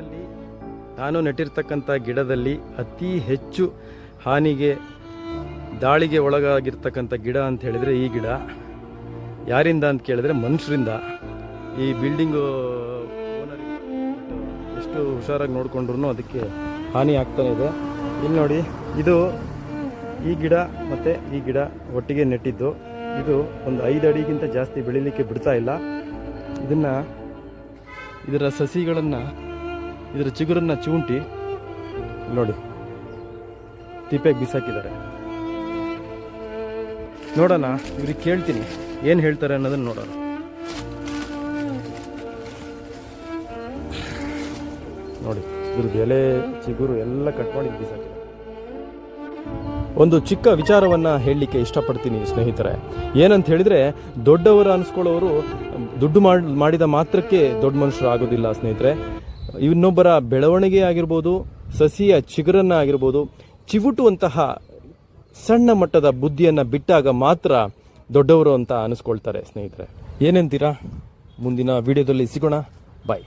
ಗಿಡದಲ್ಲಿ ನಾನು ನೆಟ್ಟಿರ್ತಕ್ಕಂಥ ಗಿಡದಲ್ಲಿ ಅತಿ ಹೆಚ್ಚು ದಾಳಿಗೆ ಒಳಗಾಗಿರ್ತಕ್ಕಂಥ ಗಿಡ ಅಂತ ಹೇಳಿದರೆ ಈ ಗಿಡ. ಯಾರಿಂದ ಅಂತ ಕೇಳಿದ್ರೆ ಮನುಷ್ಯರಿಂದ. ಈ ಬಿಲ್ಡಿಂಗು ಓನರ್ ಎಷ್ಟು ಹುಷಾರಾಗಿ ನೋಡಿಕೊಂಡ್ರು ಅದಕ್ಕೆ ಹಾನಿ ಆಗ್ತಾನೆ ಇದೆ. ಇಲ್ಲಿ ನೋಡಿ, ಇದು ಈ ಗಿಡ ಮತ್ತು ಈ ಗಿಡ ಒಟ್ಟಿಗೆ ನೆಟ್ಟಿದ್ದು. ಇದು ಒಂದು 5 ಅಡಿಗಿಂತ ಜಾಸ್ತಿ ಬೆಳೀಲಿಕ್ಕೆ ಬಿಡ್ತಾ ಇಲ್ಲ. ಇದರ ಸಸಿಗಳನ್ನು, ಇದರ ಚಿಗುರನ್ನು ಚೂಂಟಿ ನೋಡಿ ತಿಪ್ಪೆಗೆ ಬಿಸಾಕಿದ್ದಾರೆ. ನೋಡೋಣ, ಇವ್ರಿಗೆ ಕೇಳ್ತೀನಿ ಏನು ಹೇಳ್ತಾರೆ ಅನ್ನೋದನ್ನು ನೋಡೋಣ. ನೋಡಿ, ಇದ್ರದ್ದು ಎಲೆ ಚಿಗುರು ಎಲ್ಲ ಕಟ್ ಮಾಡಿ ಬಿಸಾಕಿದ್ದಾರೆ. ಒಂದು ಚಿಕ್ಕ ವಿಚಾರವನ್ನು ಹೇಳಲಿಕ್ಕೆ ಇಷ್ಟಪಡ್ತೀನಿ ಸ್ನೇಹಿತರೆ. ಏನಂತ ಹೇಳಿದರೆ, ದೊಡ್ಡವರು ಅನಿಸ್ಕೊಳ್ಳೋರು ದುಡ್ಡು ಮಾಡಿದ ಮಾತ್ರಕ್ಕೆ ದೊಡ್ಡ ಮನುಷ್ಯರು ಆಗೋದಿಲ್ಲ ಸ್ನೇಹಿತರೆ. ಇನ್ನೊಬ್ಬರ ಬೆಳವಣಿಗೆ ಆಗಿರ್ಬೋದು, ಸಸಿಯ ಚಿಗುರನ್ನ ಆಗಿರ್ಬೋದು, ಚಿವುಟುವಂತಹ ಸಣ್ಣ ಮಟ್ಟದ ಬುದ್ಧಿಯನ್ನು ಬಿಟ್ಟಾಗ ಮಾತ್ರ ದೊಡ್ಡವರು ಅಂತ ಅನಿಸ್ಕೊಳ್ತಾರೆ ಸ್ನೇಹಿತರೆ. ಏನಂತೀರಾ? ಮುಂದಿನ ವಿಡಿಯೋದಲ್ಲಿ ಸಿಗೋಣ. ಬಾಯ್.